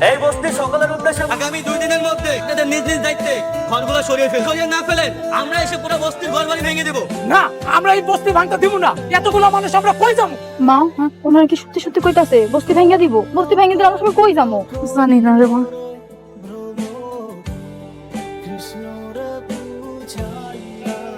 এই বস্তির সকলের উদ্দেশ্যে আগামী 2 দিনের মধ্যে আপনাদের নিজ নিজ দায়িত্বে ঘরগুলো সরিয়ে না ফেলেন আমরা এসে পুরো বস্তির ঘরবাড়ি ভেঙে দেব। না, আমরা এই বস্তি ভাঙতে দিব না। এতগুলো মানুষ আমরা কই যাবো? মা, ওনারা কি সত্যি সত্যি কইতাছে বস্তি ভেঙে দিব? বস্তি ভেঙে দিলে আমরা সবাই কই যাবো? জানি না রে মা।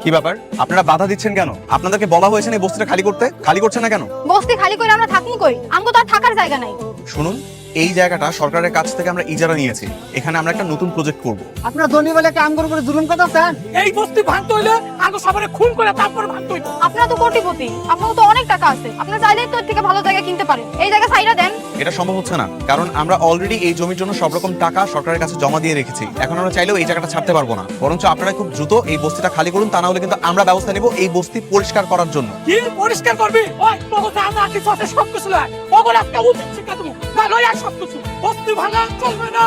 কি ব্যাপার, আপনারা বাধা দিচ্ছেন কেন? আপনাদেরকে বলা হয়েছে না এই বস্তিটা খালি করতে, খালি করছেন না কেন? বস্তি খালি করে আমরা থাকবো কই? আমগো তো আর থাকার জায়গা নাই। শুনুন, এই জায়গাটা সরকারের কাছ থেকে আমরা ইজারা নিয়েছি। এখানে আমরা একটা নতুন প্রজেক্ট করব। আপনারা ধনী বলে কি আমগর উপরে জুলুম করতেছেন? এই বস্তি ভাঙতে হইলে আগে সবারে খুন করে তারপর ভাঙতে হইতো। আপনারা তো কোটিপতি, আপনার তো অনেক টাকা আছে, আপনারা চাইলেই তো এর থেকে ভালো জায়গা কিনতে পারেন। এই জায়গা ছাইরা দেন। এটা সম্ভব হচ্ছে না, কারণ আমরা অলরেডি এই জমির জন্য সব রকম টাকা সরকারের কাছে জমা দিয়ে রেখেছি। এখন আমরা চাইলেও এই জায়গাটা ছাড়তে পারবো না। বরঞ্চ আপনারা খুব দ্রুত এই বস্তিটা খালি করুন, তা না হলে কিন্তু আমরা ব্যবস্থা নেব এই বস্তি পরিষ্কার করার জন্য। কি পরিষ্কার করবি? ওই তোকে আমরা কি সতে সব কিছু লয়। ওগুলো একটা উচিত শিক্ষা দেবো। না লয় আর সব কিছু। বস্তি ভাঙা চলবে না।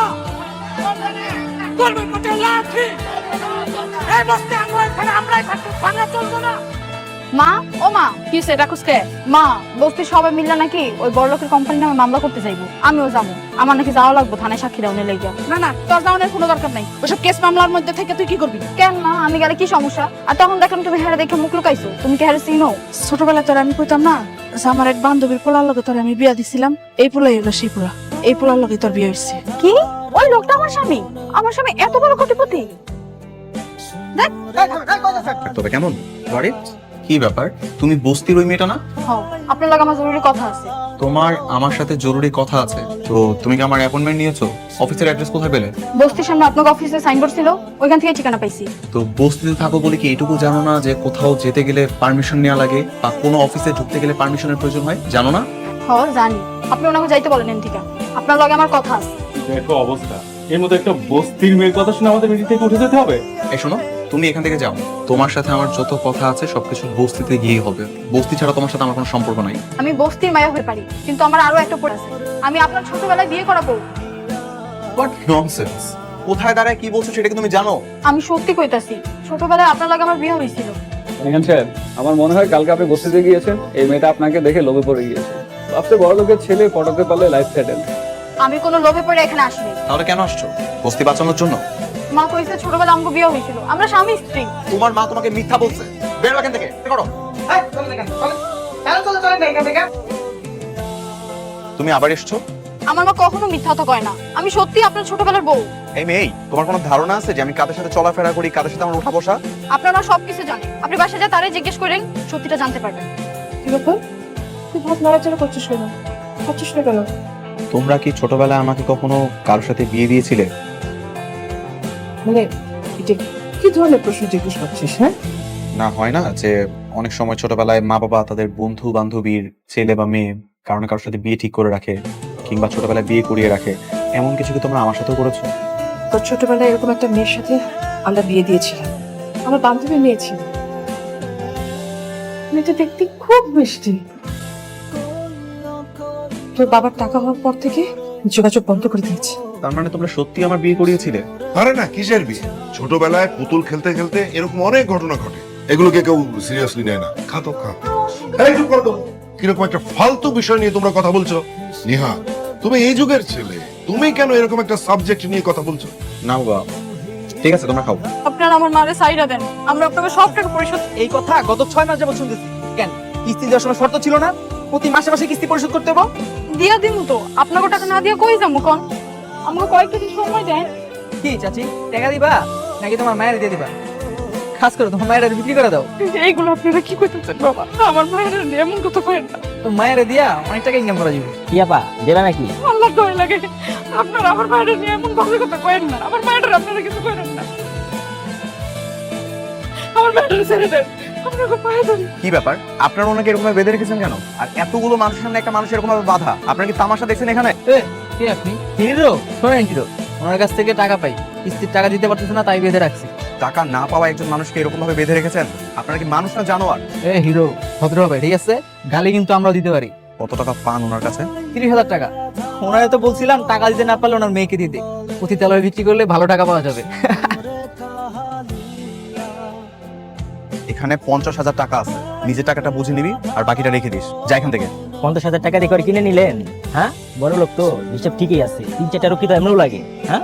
চলবে না লাঠি। এই বস্তি আমরা এখানে আমরাই থাকবো, ভাঙা চলবে না। মা, ও মা, কি সেটা কুসকে? মা, বস্তি সবাই মিললে নাকি ওই বড়লোকের কোম্পানি নামে মামলা করতে যাইবো। আমিও যাবো। আমার নাকি যাওয়া লাগবো থানায় সাক্ষী দেওয়ার লেগে। না না, তোর যাওয়ার কোনো দরকার নাই। ওসব কেস মামলার মধ্যে থেকে তুই কি করবি? কেন মা, আমি গেলে কি সমস্যা? আর তখন দেখলাম তুমি হেরে দেখে মুখ লুকাইছো। তুমি কি হেরে চিনো? ছোটবেলায় তোর আমি কইতাম না যে আমার এক বান্ধবীর পোলার লগে তোর আমি বিয়া দিছিলাম, এই পোলাই হলো সেই পোলা। এই পোলার লগে তোর বিয়ে হয়েছে। কি? ওই লোকটা আমার স্বামী? আমার স্বামী এত বড় কোটিপতি? তবে কেমন গাড়ি? কি ব্যাপার, তুমি বস্তির ওই মেয়েটা না? হ্যাঁ, আপনার লাগে আমার জরুরি কথা আছে। তোমার আমার সাথে জরুরি কথা আছে। তো তুমি কি আমার অ্যাপয়েন্টমেন্ট নিয়েছো? অফিসের অ্যাড্রেস কোথায় পেলে? বস্তির সামনে আপনার অফিসে সাইনবোর্ড ছিল, ওইখান থেকে ঠিকানা পাইছি। তো বস্তিতে থাকো বলে কি এটুকু জানো না যে কোথাও যেতে গেলে পারমিশন নেওয়া লাগে, বা কোনো অফিসে ঢুকতে গেলে পারমিশনের প্রয়োজন হয়? জানো না? হ্যাঁ জানি। আপনি ওনাকে যাইতে বলেন এন থেকে। আপনার লগে আমার কথা আছে। দেখো অবস্থা, এর মধ্যে একটা বস্তির মেয়ের কথা শুনে আমাদের মিটিং থেকে উঠে যেতে হবে। এই শোনো, তুমি এখান থেকে যাও। তোমার সাথে আমার যত কথা আছে সবকিছু বস্তিতে গিয়ে হবে। বস্তি ছাড়া তোমার সাথে আমার কোনো সম্পর্ক নাই। আমি বস্তির মায়া হয়ে পারি, কিন্তু আমার আরো একটা পড়ে আছে। আমি আপনার ছোটবেলায় বিয়ে করাবো। What nonsense! কোথায় দাঁড়ায় কি বলছো সেটা কি তুমি জানো? আমি সত্যি কইতাছি, ছোটবেলায় আপনার লাগে আমার বিয়ে হয়েছিল। এখান সাহেব, আমার মনে হয় কালকে আপনি বস্তিতে গিয়েছেন, এই মেয়েটা আপনাকে দেখে লোভে পড়ে গিয়েছে। সবচেয়ে বড় লোকের ছেলে পটাতে পারলে লাইফ সেটেল। আমি কোনো লোভে পড়ে এখানে আসিনি। তাহলে কেন আসছো? বস্তি বাঁচানোর জন্য? মা কইছে ছোটবেলায় আমাকে বিয়ে হয়েছিল, আমরা স্বামী স্ত্রী। তোমার মা তোমাকে মিথ্যা বলছে। বের হও এখান থেকে, বের করো। তুমি আবার এসছো? আমার মা কখনো মিথ্যা কথা কয় না। আমি সত্যি আপনার ছোটবেলার বউ। এই মেয়ে, তোমার কোনো ধারণা আছে যে আমি কাদের সাথে চলাফেরা করি, কাদের সাথে আমার উঠা বসা? আপনার মা সবকিছু জানে। আপনি বাসায় যা তারে জিজ্ঞেস করেন, সত্যিটা জানতে পারবেন। কি ব্যাপার? তুই ভাত নাড়াচাড়া করছিস কেন? খাচ্ছিস না কেন? তোমরা কি ছোটবেলায় আমাকে কখনো কারোর সাথে বিয়ে দিয়েছিলে? মানে এটা কি ধরনের প্রশ্ন জিজ্ঞেস করছিস? হ্যাঁ, না, হয় না যে অনেক সময় ছোটবেলায় মা বাবা তাদের বন্ধু বান্ধবীর ছেলে বা মেয়ে কারো না কারোর সাথে বিয়ে ঠিক করে রাখে, কিংবা ছোটবেলায় বিয়ে করিয়ে রাখে। এমন কিছু কি তোমরা আমার সাথেও করেছো? তোর ছোটবেলায় এরকম একটা মেয়ের সাথে আমরা বিয়ে দিয়েছিলাম। আমার বান্ধবীর মেয়ে ছিল। মেয়েটা দেখতে খুব মিষ্টি। তোর বাবার টাকা হওয়ার পর থেকে যোগাযোগ বন্ধ করে দিয়েছে। তার মানে তোমরা সত্যি আমার বিয়ে করিয়েছিলে? আরে না, কিসের বিয়ে? ছোটবেলায় পুতুল খেলতে খেলতে এরকম অনেক ঘটনা ঘটে, এগুলোকে কেউ সিরিয়াসলি নেয় না। খা তো খা। এই চুপ করো তো। কিরকম একটা ফালতু বিষয় নিয়ে তোমরা কথা বলছো? নিহা, তুমি এই যুগের ছেলে, তুমি কেন এরকম একটা সাবজেক্ট নিয়ে কথা বলছো? না বাবা, ঠিক আছে তোমরা খাও। আপনারা আমার মারে সাইডা দেন, আমরা আপনাকে সব টাকা পরিশোধ। এই কথা গত 6 মাস যাবত শুনতেছি। কেন কিস্তি দেওয়ার সময় শর্ত ছিল না প্রতি মাসে মাসে কিস্তি পরিশোধ করতে হবে? দিয়া দিমু তো। আপনাকে টাকা না দিয়া কই যাবো কোন? আমাকে কয়েকটা দিন সময় দেন। কি চাচি, টাকা দিবা নাকি তোমার মায়ের দিয়ে দিবা? খাস করে তোমার মায়ের বিক্রি করে দাও। এইগুলো আপনারা কি করতেছেন বাবা? আমার মায়ের এমন কথা করেন না। তো মায়ের দিয়া অনেক টাকা ইনকাম করা যাবে। কি আপা দেবা নাকি? আল্লাহ দয়া লাগে, আপনারা আমার মায়ের নিয়ে এমন বাজে কথা করেন না। আমার মায়ের আপনারা কিছু করেন না। আমার মায়ের ছেড়ে দেন, আপনাকে পায়ে ধরি। কি ব্যাপার, আপনারা ওনাকে এরকম বেঁধে রেখেছেন কেন? আর এতগুলো মানুষের সামনে একটা মানুষ এরকম ভাবে বাধা, আপনারা কি তামাশা দেখছেন এখানে? কে আপনি? হিরো? শোনেন হিরো, ওনার কাছ থেকে টাকা পাই, কিস্তির টাকা দিতে পারতেছে না তাই বেঁধে রাখছি। টাকা না পাওয়া একজন মানুষকে এরকম ভাবে বেঁধে রেখেছেন? আপনারা কি মানুষ না জানোয়ার? হিরো ভদ্র হবে, ঠিক আছে? গালি কিন্তু আমরা দিতে পারি। কত টাকা পান ওনার কাছে? 30,000 টাকা। ওনারে তো বলছিলাম টাকা দিতে না পারলে ওনার মেয়েকে দিতে। প্রতি তেলায় বিক্রি করলে ভালো টাকা পাওয়া যাবে। এখানে 50,000 টাকা আছে, নিজের টাকাটা বুঝে নিবি আর বাকিটা রেখে দিস। যা এখান থেকে। 50,000 টাকা দিয়ে করে কিনে নিলেন? হ্যাঁ, বড় লোক তো, হিসাব ঠিকই আছে। 3-4টা রুপি তো এমনও লাগে। হ্যাঁ,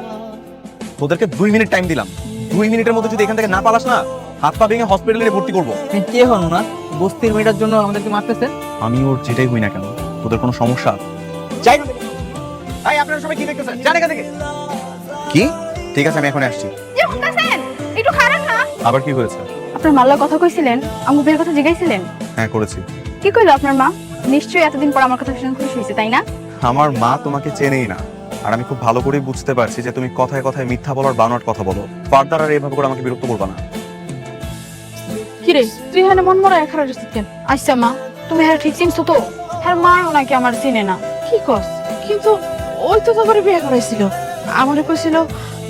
তোদেরকে 2 মিনিট টাইম দিলাম, 2 মিনিটের মধ্যে যদি এখান থেকে না পালাস না, হাত পা ভেঙে হসপিটালে ভর্তি করবো। কে হন না বস্তির মেয়েটার জন্য আমাদেরকে মারতেছেন? আমি ওর যেটাই হই না কেন, তোদের কোনো সমস্যা? যাই না। এই আপনারা সবাই কি দেখতেছেন? জান এখান থেকে। কি? ঠিক আছে, আমি এখন আসছি। যে শুনতেছেন একটু খারাপ না? আবার কি হয়েছে? আপনার মাল্লার কথা কইছিলেন, আমগো বিয়ের কথা জিগাইছিলেন? হ্যাঁ করেছি। কি কইলো আপনার মা? নিশ্চয়ই এতদিন পর আমার কথা শুনে খুশি হয়েছে, তাই না? আমার মা তোমাকে চেনেই না, আর আমি খুব ভালো করেই বুঝতে পারছি যে তুমি কথায় কথায় মিথ্যা বলার বানোয়াট কথা বলো। ফার্দার আর এভাবে করে আমাকে বিরক্ত করবা না। কিরে তুই এখানে মন মরা এখানে রয়েছিস কেন? আচ্ছা মা, তুমি হ্যাঁ ঠিক চিনছো তো? হ্যাঁ মাও নাকি আমার চিনে না। কি কস? কিন্তু ওই তো তোর বিয়ে করাইছিল, আমারে কইছিল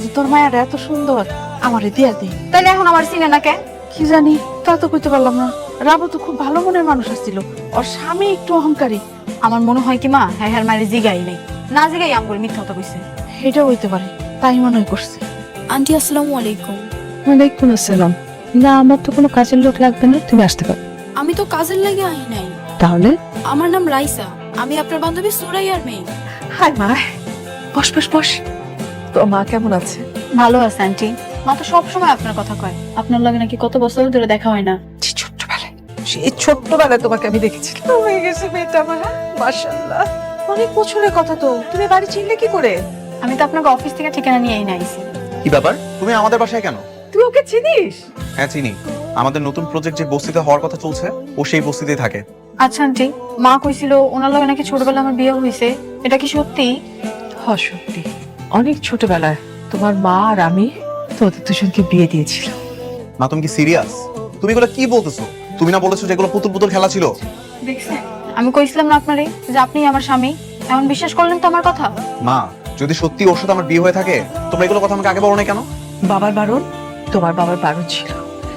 যে তোর মায়ের এত সুন্দর, আমারে দিয়া দে। তাইলে এখন আমার চিনে না কে? কি জানি, তা তো কইতে পারলাম না। রাবু তো খুব ভালো মনের মানুষ আসছিল, ওর স্বামী একটু অহংকারী। আমার মনে হয় কি মা, হ্যাঁ হ্যাঁ মায়ের জিগাই নেই, না জিগাই আমগুলো মিথ্যা কথা কইছে। এটাও হইতে পারে, তাই মনে হয় করছে। আন্টি আসসালামু আলাইকুম। ওয়ালাইকুম আসসালাম। না আমার তো কোনো কাজের লোক লাগবে না, তুমি আসতে পারো। আমি তো কাজের লাগে আই নাই। তাহলে? আমার নাম রাইসা, আমি আপনার বান্ধবী সুরাইয়ার মেয়ে। হাই মা, বস বস বস। তো মা কেমন আছে? ভালো আছে আন্টি। মা তো সবসময় আপনার কথা কয়, আপনার লগে নাকি কত বছর ধরে দেখা হয় না। ছোট্টবেলায়, সেই ছোট্টবেলায় তোমাকে আমি দেখেছিলাম। হয়ে গেছে মেয়েটা আমার, মাশাআল্লাহ। অনেক বছরের কথা তো, তুমি বাড়ি চিনলে কি করে? আমি তো আপনাকে অফিস থেকে ঠিকানা নিয়েই নাইছি। কি ব্যাপার, তুমি আমাদের বাসায় কেন? তুই ওকে চিনিস? হ্যাঁ চিনি, আমাদের নতুন প্রজেক্ট যে বস্তিতে হওয়ার কথা চলছে, ও সেই বস্তিতেই থাকে। আচ্ছা আন্টি, মা কইছিল ওনার লগে নাকি ছোটবেলায় আমার বিয়ে হয়েছে, এটা কি সত্যি? হ সত্যি, অনেক ছোটবেলায় তোমার মা আর আমি তোদের দুজনকে বিয়ে দিয়েছিলাম। মা তুমি কি সিরিয়াস? তুমি এগুলো কি বলতেছো? তুমি না বলেছো যেগুলো পুতুল পুতুল খেলা ছিল? দেখছেন, আমি কইছিলাম না আপনারে যে আপনি আমার স্বামী, এখন বিশ্বাস করলেন তো আমার কথা? মা যদি সত্যি ওর সাথে আমার বিয়ে হয়ে থাকে, তোমরা এগুলো কথা আমাকে আগে বলো না কেন? বাবার বারণ, তোমার বাবার বারণ ছিল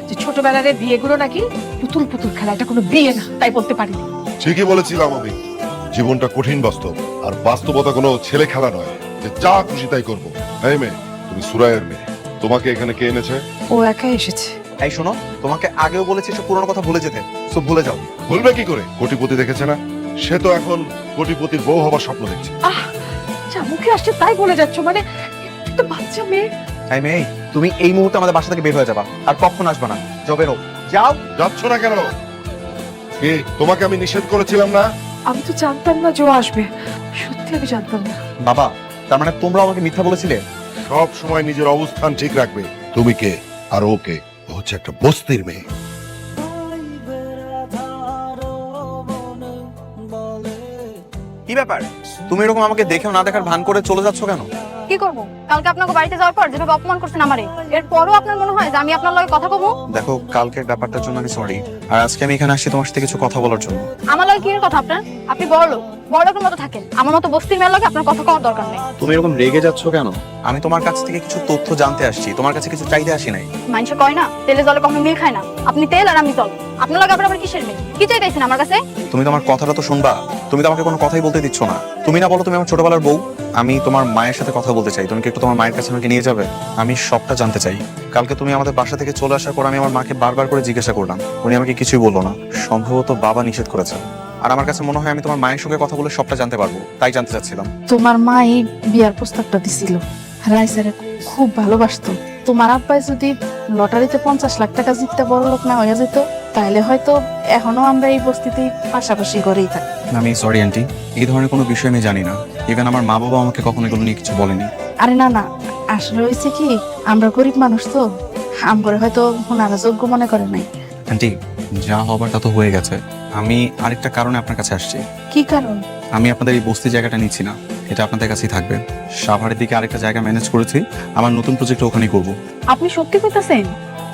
যে ছোটবেলার এই বিয়েগুলো নাকি পুতুল পুতুল খেলা, এটা কোনো বিয়ে না, তাই বলতে পারিনি। ঠিকই বলেছিলাম আমি, জীবনটা কঠিন বাস্তব, আর বাস্তবতা কোনো ছেলে খেলা নয় যে যা খুশি তাই করবো। এই মেয়ে, তুমি সুরাইয়ের মেয়ে, তোমাকে এখানে কে এনেছে? ও একাই এসেছে। এই শোনো, তোমাকে আগেও বলেছি সব পুরনো কথা ভুলে যেতে, সব ভুলে যাও। বলবে কি করে? কোটিপতি দেখেছে না, সে তো এখন কোটিপতির বউ হবার স্বপ্ন দেখছে। যা মুখে আসছে তাই বলে যাচ্ছ, মানে একটা বাচ্চা মেয়ে। এই মেয়ে, তুমি এই মুহূর্তে আমাদের বাসা থেকে বের হয়ে যাবা, আর কখনো আসবে না। যাও, বেরো, যাও। যাচ্ছ না কেন? কি তোমাকে আমি নিষেধ করেছিলাম না? আমি তো জানতাম না যে ও আসবে, সত্যি আমি জানতাম না। বাবা, তার মানে তোমরা আমাকে মিথ্যা বলেছিলে? সব সময় নিজের অবস্থান ঠিক রাখবে। তুমি কে আর ওকে? ও হচ্ছে একটা বস্তির মেয়ে। কি ব্যাপার, তুমি এরকম আমাকে দেখেও না দেখার ভান করে চলে যাচ্ছ কেন? কি করবো? কালকে আপনাকে বাড়িতে যাওয়ার পর যেভাবে অপমান করছেন আমারে, এরপরও আপনার মনে হয় যে আমি আপনার লগে কথা কমু? দেখো, কালকের ব্যাপারটার জন্য আমি সরি, আর আজকে আমি এখানে আসছি তোমার সাথে কিছু কথা বলার জন্য। আমার লগে কি এর কথা আপনার? আপনি বড় লোক, বড় লোকের মতো থাকেন, আমার মতো বস্তির মেয়ের লগে আপনার কথা কওয়ার দরকার নেই। তুমি এরকম রেগে যাচ্ছ কেন? আমি তোমার কাছ থেকে কিছু তথ্য জানতে আসছি, তোমার কাছে কিছু চাইতে আসি নাই। মানুষ কয় না তেলে জলে কখনো মিল খায় না, আপনি তেল আর আমি জল, আপনার লগে আবার কিসের মিল? কি চাইতেছেন আমার কাছে? তুমি তোমার কথাটা তো শুনবা, তুমি তো আমাকে কোনো কথাই বলতে দিচ্ছ না। তুমি না বলো তুমি আমার ছোটবেলার বউ, আমি তোমার মায়ের সাথে কথা বলতে চাই, তুমি কি একটু তোমার মায়ের কাছে আমাকে নিয়ে যাবে? আমি সবটা জানতে চাই। কালকে তুমি আমাদের বাসা থেকে চলে আসার পর আমি আমার মাকে বারবার করে জিজ্ঞাসা করলাম, উনি আমাকে কিছুই বললো না। সম্ভবত বাবা নিষেধ করেছে, আর আমার কাছে মনে হয় আমি তোমার মায়ের সঙ্গে কথা বলে সবটা জানতে পারবো, তাই জানতে চাচ্ছিলাম। তোমার মা এই বিয়ার প্রস্তাবটা দিছিল, রাইসারে খুব ভালোবাসতো। তোমার আব্বাই যদি লটারিতে 50 লাখ টাকা জিততে বড় লোক না হয়ে যেত, তাহলে হয়তো এখনো আমরা এই বস্তিতে পাশাপাশি করেই থাকি। আমি সরি আন্টি, এই ধরনের কোনো বিষয় আমি জানি না। ইভেন আমার মা বাবা আমাকে কখনো এগুলো নিয়ে কিছু বলেনি। আরে না না, আসলে হয়েছে কি, আমরা গরিব মানুষ তো, আমগরে হয়তো ওনারা যোগ্য মনে করে নাই। আন্টি, যা হবার তা তো হয়ে গেছে। আমি আরেকটা কারণে আপনার কাছে আসছি। কি কারণ? আমি আপনাদের এই বস্তি জায়গাটা নিচ্ছি না, এটা আপনাদের কাছেই থাকবে। সাভারের দিকে আরেকটা জায়গা ম্যানেজ করেছি, আমার নতুন প্রজেক্ট ওখানেই করব। আপনি সত্যি কইতাছেন?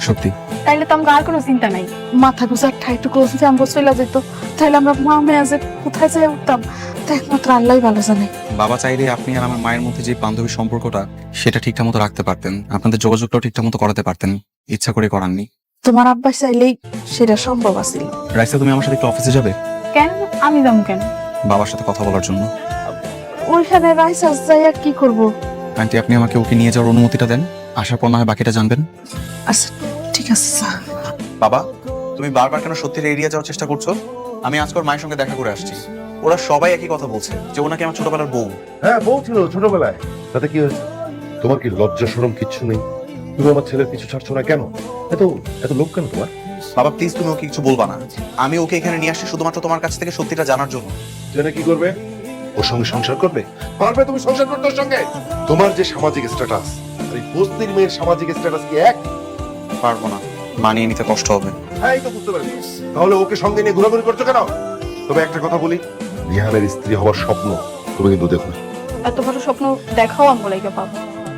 সত্যি। তাইলে তো আমার আর কোনো চিন্তা নাই। মাথা গুজার ঠাইটুকু যদি আমরা চলে যেত, তাহলে আমরা মা মেয়ে যে কোথায় যাই উঠতাম, তা একমাত্র আল্লাহই ভালো জানে। বাবা চাইলে আপনি আর আমার মায়ের মধ্যে যে বান্ধবীর সম্পর্কটা, সেটা ঠিকঠাক মতো রাখতে পারতেন, আপনাদের যোগাযোগটাও ঠিকঠাক মতো করাতে পারতেন, ইচ্ছা করে করাননি। তোমার আব্বা চাইলেই সেটা সম্ভব আছিল। রাইসা, তুমি আমার সাথে একটু অফিসে যাবে? কেন? আমি যাবো কেন? বাবার সাথে কথা বলার জন্য। ওইখানে রাইসা যাইয়া কি করব? আন্টি, আপনি আমাকে ওকে নিয়ে যাওয়ার অনুমতিটা দেন, আসার পর না হয় বাকিটা জানবেন। আচ্ছা ঠিক আছে স্যার। বাবা, তুমি বারবার কেন সত্যির এড়িয়ে যাওয়ার চেষ্টা করছো? আমি আজকে ওর মায়ের সঙ্গে দেখা করে আসছি। ওরা সবাই একই কথা বলছে যে ও নাকি আমার ছোটবেলার বউ। হ্যাঁ, বউ ছিল ছোটবেলায়, তাতে কি হয়েছে? তোমার কি লজ্জা শরম কিচ্ছু নেই? তুমি আমার ছেলের পিছু ছাড়ছো না কেন? এত এত লোক কেন তোমার? বাবা প্লিজ, তুমি ওকে কিছু বলবা না। আমি ওকে এখানে নিয়ে আসছি শুধুমাত্র তোমার কাছ থেকে সত্যিটা জানার জন্য। জেনে কি করবে? ওর সঙ্গে সংসার করবে? পারবে তুমি সংসার করতে ওর সঙ্গে? তোমার যে সামাজিক স্ট্যাটাস আর এই বস্তির মেয়ের সামাজিক স্ট্যাটাস কি এক? পারবো না, মানিয়ে নিতে কষ্ট হবে। হ্যাঁ, এই তো বুঝতে পারছি। তাহলে ওকে সঙ্গে নিয়ে ঘোরাঘুরি করছো কেন? তবে একটা কথা বলি, রিহানের স্ত্রী হওয়ার স্বপ্ন তুমি কিন্তু দেখো না। এত বড় স্বপ্ন দেখাও আমগুলাইকে পাবো।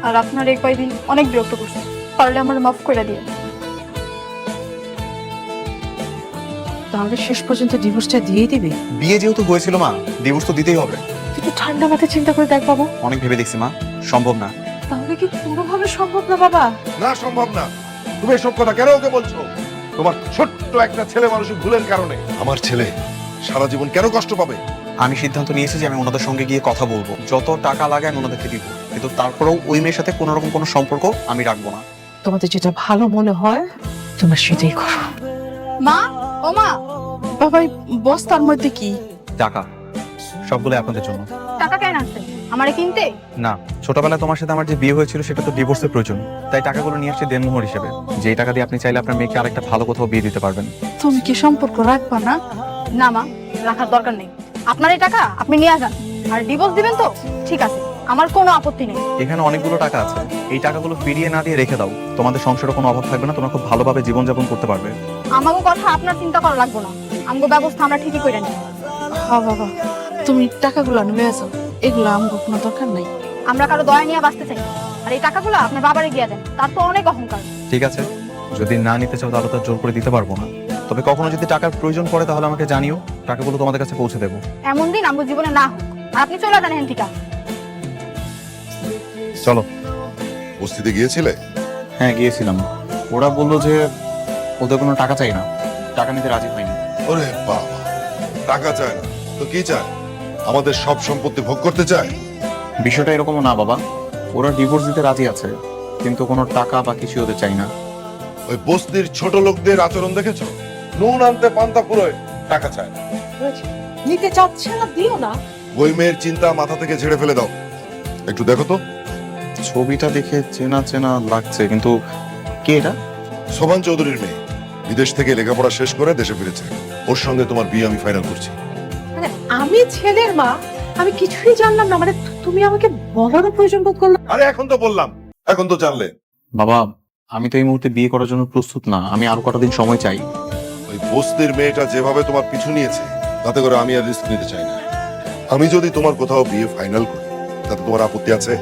আর আপনার এই কয়দিন অনেক বিরক্ত করছে, পারলে আমার মাফ করে দিয়ে। তাহলে শেষ পর্যন্ত ডিভোর্সটা দিয়ে দিবে? বিয়ে যেহেতু হয়েছিল মা, ডিভোর্স তো দিতেই হবে। কিন্তু ঠান্ডা মাথায় চিন্তা করে দেখ বাবা। অনেক ভেবে দেখছি মা, সম্ভব না। তাহলে কি কোনোভাবে সম্ভব না বাবা? না, সম্ভব না। তুমি এসব কথা কেন ওকে বলছো? তোমার ছোট্ট একটা ছেলে মানুষের ভুলের কারণে আমার ছেলে সারা জীবন কেন কষ্ট পাবে? আমি সিদ্ধান্ত নিয়েছি যে আমি ওনাদের সঙ্গে গিয়ে কথা বলবো, যত টাকা লাগে আমি ওনাদেরকে দিব, কিন্তু তারপরেও ওই মেয়ের সাথে কোনো রকম কোনো সম্পর্ক আমি রাখবো না। তোমাদের যেটা ভালো মনে হয় তোমরা সেটাই করো। মা, ও মা, বাবা এই বস্তার মধ্যে কি? টাকা সবগুলো আপনাদের জন্য। টাকা কেন আসছে আমারে কিনতে? না, ছোটবেলায় তোমার সাথে আমার যে বিয়ে হয়েছিল সেটা তো ডিভোর্সের প্রয়োজন, তাই টাকাগুলো নিয়ে আসছে দেনমোহর হিসেবে, যেই টাকা দিয়ে আপনি চাইলে আপনার মেয়েকে আরেকটা ভালো কোথাও বিয়ে দিতে পারবেন। তুমি কি সম্পর্ক রাখবা না? না মা, রাখার দরকার নেই। আপনার এই টাকা আপনি নিয়ে যান। আর ডিভোর্স দিবেন তো ঠিক আছে, আমার কোনো আপত্তি নেই। এখানে অনেকগুলো টাকা আছে, এই টাকাগুলো ফিরিয়ে না দিয়ে রেখে দাও, তোমাদের সংসারে কোনো অভাব থাকবে না, তোমরা খুব ভালোভাবে জীবনযাপন করতে পারবে। আমাকে কথা আপনার চিন্তা করা লাগবে না, আমগো ব্যবস্থা আমরা ঠিকই করে নিই। হ্যাঁ বাবা, তুমি টাকাগুলো নিয়ে আসো, এগুলো আমার কোনো দরকার নাই। আমরা কারো দয়া নিয়ে বাঁচতে চাই না। আর এই টাকাগুলো আপনার বাবারে গিয়ে দেন, তার তো অনেক অহংকার। ঠিক আছে, যদি না নিতে চাও তাহলে তো আর জোর করে দিতে পারবো না, তবে কখনো যদি টাকার প্রয়োজন পড়ে তাহলে আমাকে জানিও, টাকাগুলো তোমাদের কাছে পৌঁছে দেবো। এমন দিন আমগো জীবনে না হোক। আর আপনি চলে যান এখান থেকে। চলো। বস্তিতে গিয়েছিলে? হ্যাঁ গিয়েছিলাম, ওরা বললো যে ওদের কোনো টাকা চাই না, টাকা নিতে রাজি হয়নি। ওরে বাবা, টাকা চায় না তো কি চায়? আমাদের সব সম্পত্তি ভোগ করতে চায়? বিষয়টা এরকমও না বাবা, ওরা ডিভোর্স দিতে রাজি আছে, কিন্তু কোনো টাকা বা কিছু ওদের চাই না। ওই বস্তির ছোট লোকদের আচরণ দেখেছো? নুন আনতে পান্তা পুরোয় টাকা চায়। নিতে চাচ্ছে না, দিও না। ওই মেয়ের চিন্তা মাথা থেকে ঝেড়ে ফেলে দাও। একটু দেখো তো। ছবিটা দেখে চেনা চেনা লাগছে, কিন্তু কে এটা? সোভান চৌধুরীর মেয়ে, বিদেশ থেকে লেখাপড়া শেষ করে দেশে ফিরেছে। ওর সঙ্গে তোমার বিয়ে আমি ফাইনাল করছি। মানে আমি ছেলের মা, আমি কিছুই জানলাম না, মানে তুমি আমাকে বলারও প্রয়োজন বোধ করলে? আরে এখন তো বললাম, এখন তো জানলে। বাবা আমি তো এই মুহূর্তে বিয়ে করার জন্য প্রস্তুত না, আমি আরো কটা দিন সময় চাই। ওই বস্তির মেয়েটা যেভাবে তোমার পিছু নিয়েছে তাতে করে আমি আর রিস্ক নিতে চাই না। আমি যদি তোমার কোথাও বিয়ে ফাইনাল করি তাতে তোমার আপত্তি আছে?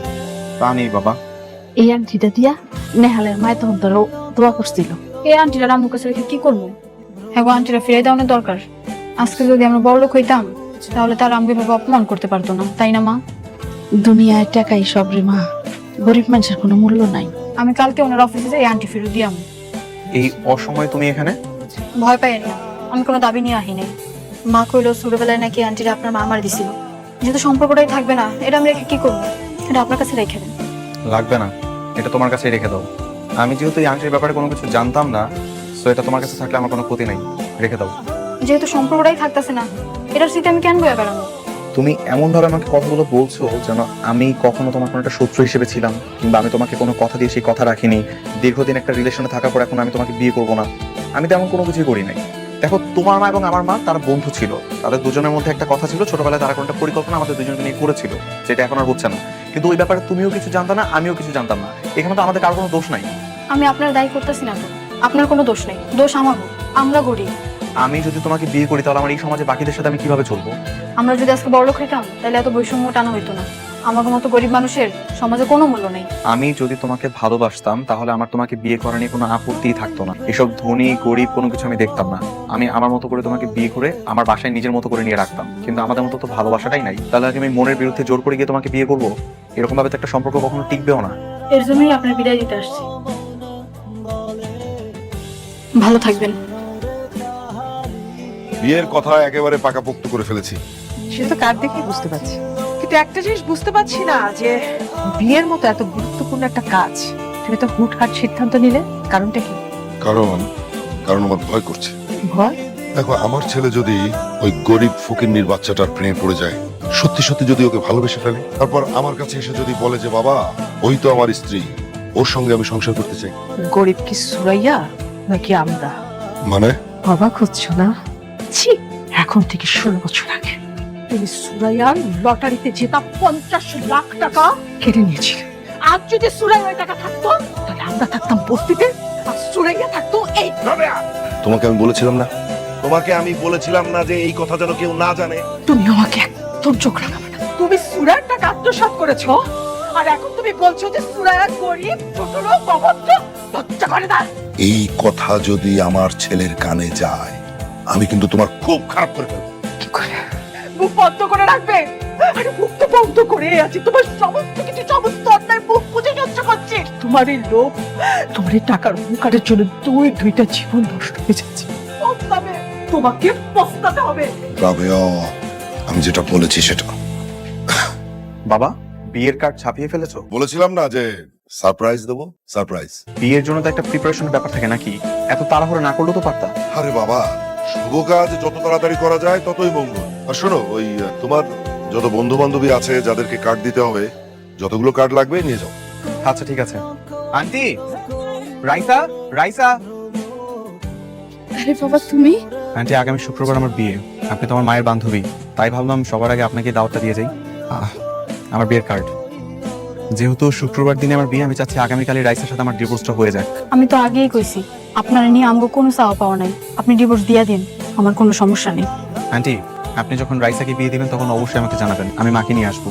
তা নেই বাবা। এই আংটিটা দিয়া নেহালের মায়ের তখন ধরো দোয়া করছিল। এই আন্টিরা রামুর কাছে রেখে কি করবো? হ্যাঁ গো, আন্টিরা ফিরে দেওয়ানোর দরকার। আজকে যদি আমরা বড় লোক হইতাম তাহলে তার আমাকে ভাবে অপমান করতে পারতো না, তাই না মা? দুনিয়ায় টাকাই সব রে মা, গরিব মানুষের কোনো মূল্য নাই। আমি কালকে ওনার অফিসে যাই আন্টি ফেরত দিয়ে আমি। এই অসময়ে তুমি এখানে? ভয় পাই না, আমি কোনো দাবি নিয়ে আহি নাই। মা কইলো ছোটবেলায় নাকি আন্টিরা আপনার মা আমার দিছিল, যেহেতু সম্পর্কটাই থাকবে না, এটা আমি রেখে কি করবো? এটা আপনার কাছে রেখে দেন। লাগবে না, এটা তোমার কাছে রেখে দাও। আমি যেহেতু এই আংটির ব্যাপারে কোনো কিছু জানতাম না, সো এটা তোমার কাছে থাকলে আমার কোনো ক্ষতি নেই, রেখে দাও। যেহেতু সম্পর্কটাই থাকতেছে না, এটার স্মৃতি আমি কেন বয়ে বেড়াবো? তুমি এমন ভাবে আমাকে কথাগুলো বলছো যেন আমি কখনো তোমার কোনো একটা শত্রু হিসেবে ছিলাম, কিংবা আমি তোমাকে কোনো কথা দিয়ে সেই কথা রাখিনি। দীর্ঘদিন একটা রিলেশনে থাকার পর এখন আমি তোমাকে বিয়ে করবো না, আমি তেমন কোনো কিছুই করি নাই। দেখো তোমার মা এবং আমার মা তারা বন্ধু ছিল, তাদের দুজনের মধ্যে একটা কথা ছিল, ছোটবেলায় তারা কোনো একটা পরিকল্পনা আমাদের দুজনকে নিয়ে করেছিল, যেটা এখন আর হচ্ছে না। কিন্তু ওই ব্যাপারে তুমিও কিছু জানতা না, আমিও কিছু জানতাম না, এখানে তো আমাদের কারো কোনো দোষ নাই। আমি আপনার দায়ী করতেছি না তো, আপনার কোনো দোষ নেই, দোষ আমার। আমরা গরিব, আমি যদি তোমাকে বিয়ে করি তাহলে আমার এই সমাজে বাকিদের সাথে আমি কিভাবে চলবো? আমরা যদি আজকে বড় লোক হইতাম তাহলে এত বৈষম্য টানা হইতো না। আমার মতো গরিব মানুষের সমাজে কোনো মূল্য নেই। আমি যদি তোমাকে ভালোবাসতাম তাহলে আমার তোমাকে বিয়ে করা নিয়ে কোনো আপত্তিই থাকতো না। এসব ধনী গরিব কোনো কিছু আমি দেখতাম না, আমি আমার মতো করে তোমাকে বিয়ে করে আমার বাসায় নিজের মতো করে নিয়ে রাখতাম। কিন্তু আমাদের মতো তো ভালোবাসাটাই নাই, তাহলে আমি মনের বিরুদ্ধে জোর করে গিয়ে তোমাকে বিয়ে করবো? এরকম ভাবে তো একটা সম্পর্ক কখনো টিকবেও না। এর জন্যই আপনার বিদায় দিতে আসছি। ভালো থাকবেন। বিয়ের কথা একেবারে পাকাপোক্ত করে ফেলেছি। সে তো কার দেখেই বুঝতে পারছি, কিন্তু একটা জিনিস বুঝতে পারছি না, যে বিয়ের মতো এত গুরুত্বপূর্ণ একটা কাজ তুমি তো হুটহাট সিদ্ধান্ত নিলে, কারণটা কি? কারণ আমার ভয় করছে। ভয়? দেখো, আমার ছেলে যদি ওই গরিব ফকিন্নির বাচ্চাটার প্রেমে পড়ে যায়, সত্যি সত্যি যদি ওকে ভালোবেসে ফেলে, তারপর আমার কাছে এসে যদি বলে যে বাবা ওই তো আমার স্ত্রী, ওর সঙ্গে আমি সংসার করতে চাই, গরিব কি সুরাইয়া নাকি আমরা? মানে অবাক হচ্ছ না? ছি, এখন থেকে 16 বছর আগে তুমি সুরাইয়ার লটারিতে জেতা 50 লাখ টাকা কেটে নিয়েছিলে। আজ যদি সুরাইয়া ওই টাকা থাকতো তাহলে আমরা থাকতাম বস্তিতে, আর সুরাইয়া থাকতো এই। তোমাকে আমি বলেছিলাম না, তোমাকে আমি বলেছিলাম না যে এই কথা যেন কেউ না জানে। তুমি আমাকে একদম চোখ রাখাবে না। তুমি সুরাইয়ার টাকা আত্মসাৎ করেছো, আর এখন তুমি বলছো যে সুরাইয়া গরিব, ছোট লোক, অভদ্র। লজ্জা করে না? এই কথা যদি আমার ছেলের কানে যায়, আমি কিন্তু তোমার খুব খারাপ করে ফেলবো। কি করে? মুখ বন্ধ করে রাখবে? আরে মুখ তো বন্ধ করে আছি, তোমার সমস্ত কিছু, সমস্ত অন্যায় মুখ বুঝে সহ্য করছি। তোমার এই লোভ, তোমার এই টাকার মুখারের জন্য দুইটা জীবন নষ্ট হয়ে যাচ্ছে। পস্তাবে, তোমাকে পস্তাতে হবে। রাবেয়া, আমি যেটা বলেছি সেটা। বাবা, বিয়ের কার্ড ছাপিয়ে ফেলেছো? বলেছিলাম না যে সারপ্রাইজ দেবো, সারপ্রাইজ। বিয়ের জন্য তো একটা প্রিপারেশনের ব্যাপার থাকে নাকি? এত তাড়াহুড়ো না করলেও তো পারতা। আরে বাবা, শুভ কাজ যত তাড়াতাড়ি করা যায় ততই মঙ্গল। আর শোনো, ওই তোমার যত বন্ধু বান্ধবী আছে যাদেরকে কার্ড দিতে হবে, যতগুলো কার্ড লাগবে নিয়ে যাও। আচ্ছা ঠিক আছে। আন্টি, রাইসা, রাইসা। আরে বাবা, তুমি? আন্টি, আগামী শুক্রবার আমার বিয়ে। আপনি তো আমার মায়ের বান্ধবী, তাই ভাবলাম সবার আগে আপনাকে দাওয়াতটা দিয়ে যাই। আমার বিয়ের কার্ড। যেহেতু শুক্রবার দিনে আমার বিয়ে, আমি চাচ্ছি আগামীকালই রাইসের সাথে আমার ডিভোর্সটা হয়ে যাক। আমি তো আগেই কইছি আপনারা নিয়ে আমগো কোনো চাওয়া পাওয়া নাই, আপনি ডিভোর্স দিয়া দিন, আমার কোনো সমস্যা নেই। আন্টি, আপনি যখন রাইসাকে বিয়ে দিবেন তখন অবশ্যই আমাকে জানাবেন, আমি মাকে নিয়ে আসবো।